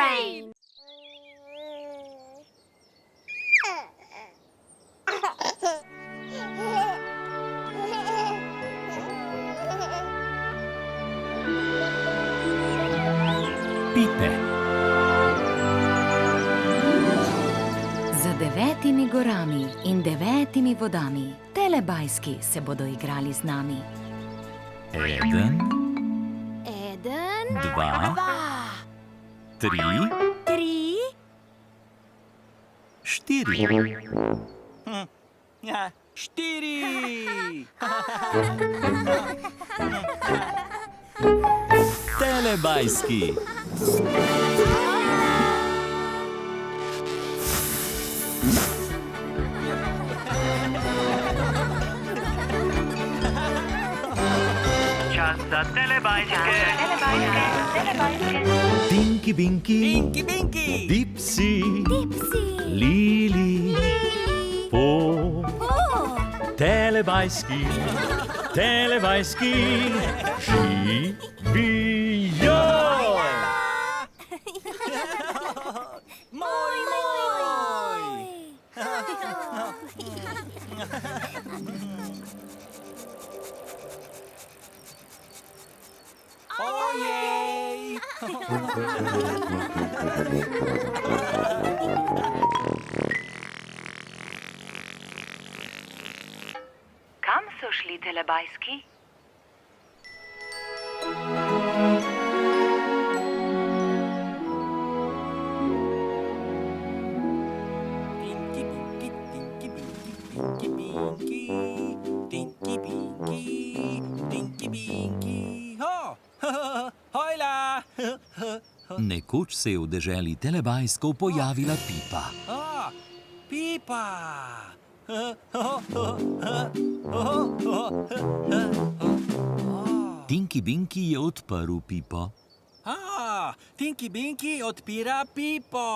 fajn! Pipe. Za 9 gorami in 9 vodami telebajski se bodo igrali z nami. 1, 1, 2, 3, 3, 4. 4! Telebajski. Čas za telebajske. Tinky Binky, Pinky, Pinky! Dipsy, Dipsy, Lili, Po. Telebajski, telebajski, živijo! Moj! Ojej! Kam so šli telebajski? Tinky, Pinky, Tinky, Pinky, Tinky, Pinky, Tinky, Pinky, Tinky, Pinky. Ho! Hojla! Nekoč se je v deželi telebajskov pojavila Pipa. Pipa! Tinky Binky je odprl pipo. Tinky Binky odpira pipo.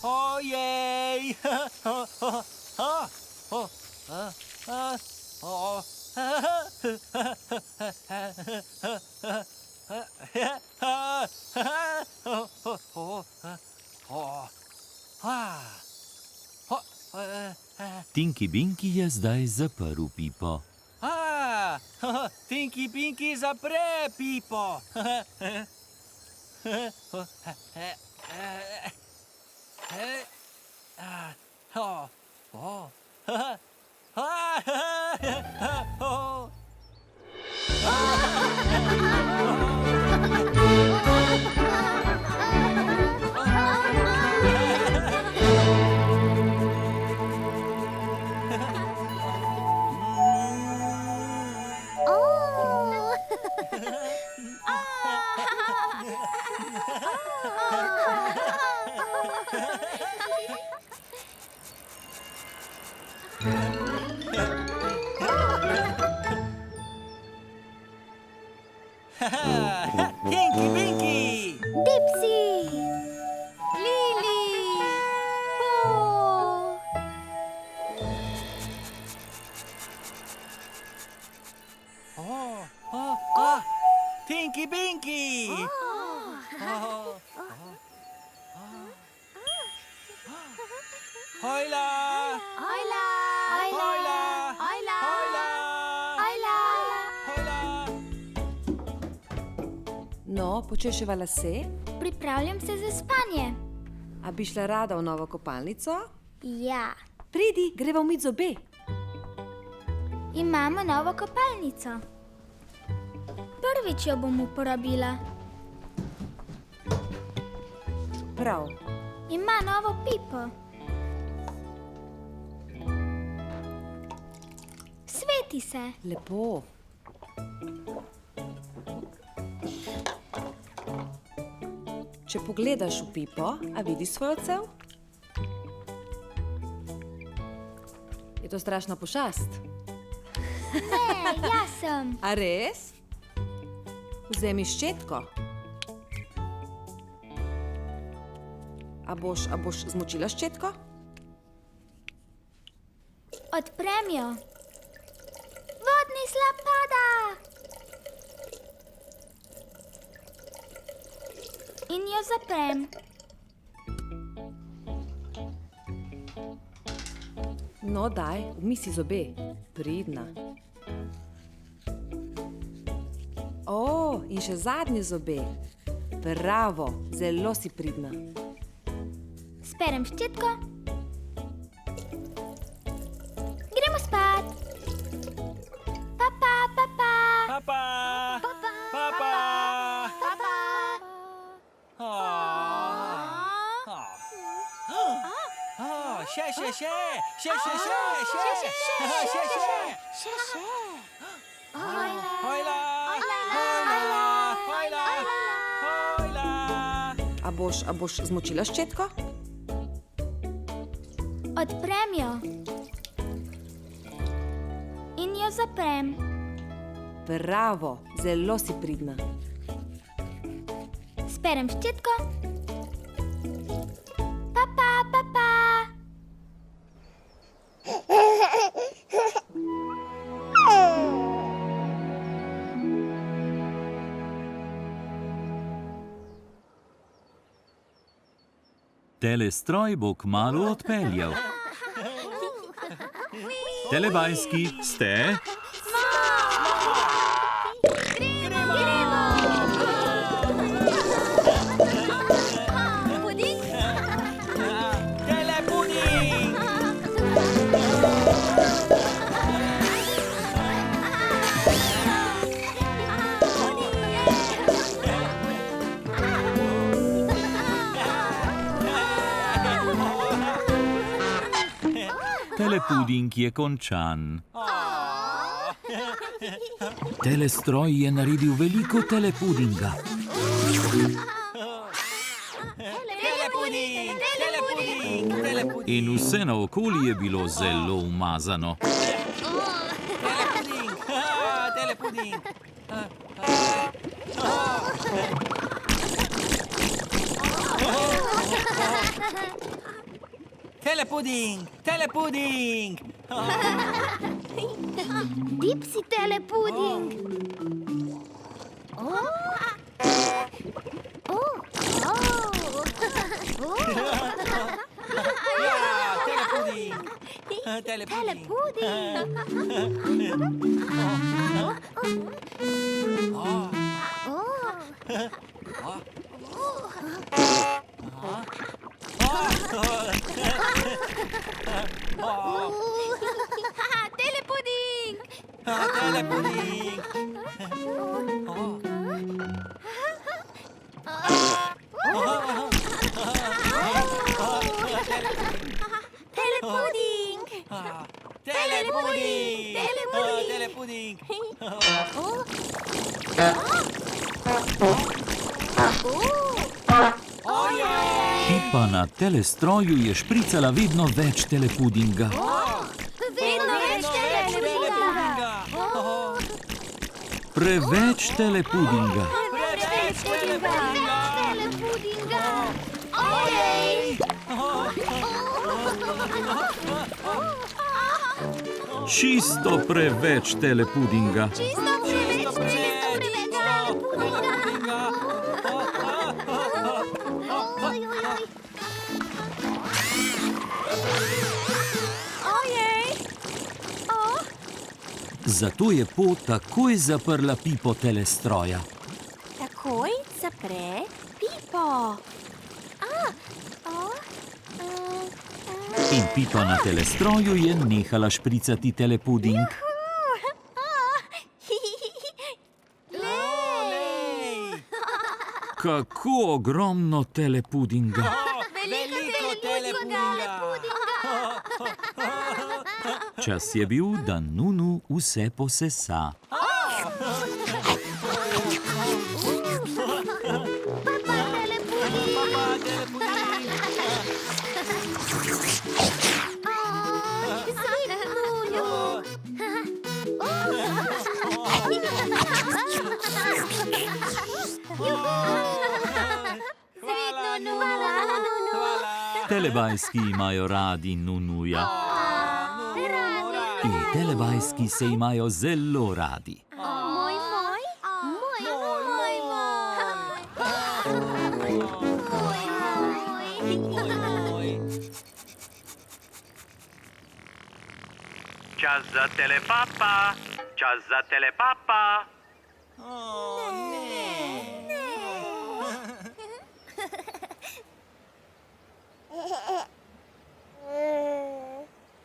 Ojej! Tinky Binky je zdaj zaprl pipo. Tinky Pinky zapre pipo. Tinky Pinky! Dipsy, Lili, Po. Tinky Pinky! Hojla! Hojla, Hojla! hojla, Hojla! hojla. Hojla! No, počeševa lase? Pripravljam se za spanje. A bi šla rada v novo kopalnico? Ja, Pridi, greva umit zobe. imamo novo kopalnico. Prvič jo bom uporabila. Prav. Ima novo pipo. Sveti se. Lepo. Če pogledaš v pipo, a vidiš svoj odsev? Je to strašna pošast? Ne, jaz sem. A res? Vzemi ščetko. A boš zmočila ščetko? Odprem jo. Vodni slap pada. In jo zaprem. No, daj, umij si zobe. Pridna. O, in še zadnje zobe. Bravo, zelo si pridna. Sperem ščetko. Gremo spat. Papa, papa. Papa. Papa. Papa. Še. Hojla. A boš zmočila ščetko? Odprem jo. In jo zaprem. Bravo, zelo si pridna. Sperem ščetko. Papa, papa. Telestroj bo kmalu odpeljal. Telebajski ste? Telepuding. Telepuding je končan. Telestroj je naredil veliko telepudinga. Telepuding. In vse naokoli je bilo zelo umazano. Telepuding. Telepuding. Dipsy telepuding. Telepuding. Telepuding. Telepuding. Telepuding. Telepuding. Pipa na telestroju je špricala vedno več telepudinga. Vedno več telepudinga. Preveč telepudinga. Preveč telepudinga. Ojej. Čisto preveč telepudinga. Čisto preveč telepudinga. Ojej. Zato je Po takoj zaprla pipo telestroja. Takoj zapre pipo. In pipa na telestroju je nehala špricati telepuding. Kako ogromno telepudinga. Veliko telepudinga. Čas je bil, da Nunu vse posesa. Telebajski imajo radi Nunuja. In telebajski se imajo zelo radi. Moj, moj. Moj, Čas za telepapa. Čas za telepapa.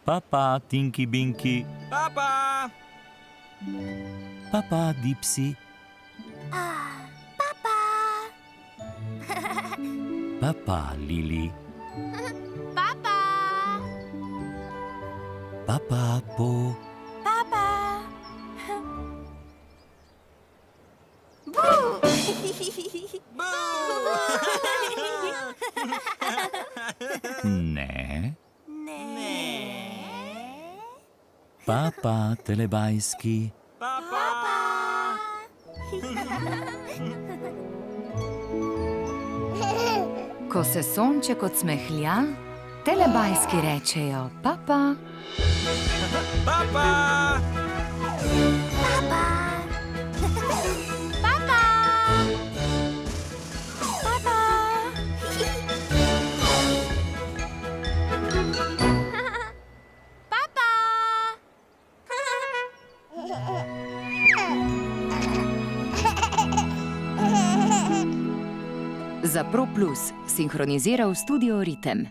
Papa, Tinky Binky. Papa! Papa, Dipsy. Papa, Lili. Papa, Po. Ne. Papa, telebajski. Ko se sonček odsmehlja, telebajski rečejo papa. Papa! Za Pro Plus sinhroniziral Studio Ritem.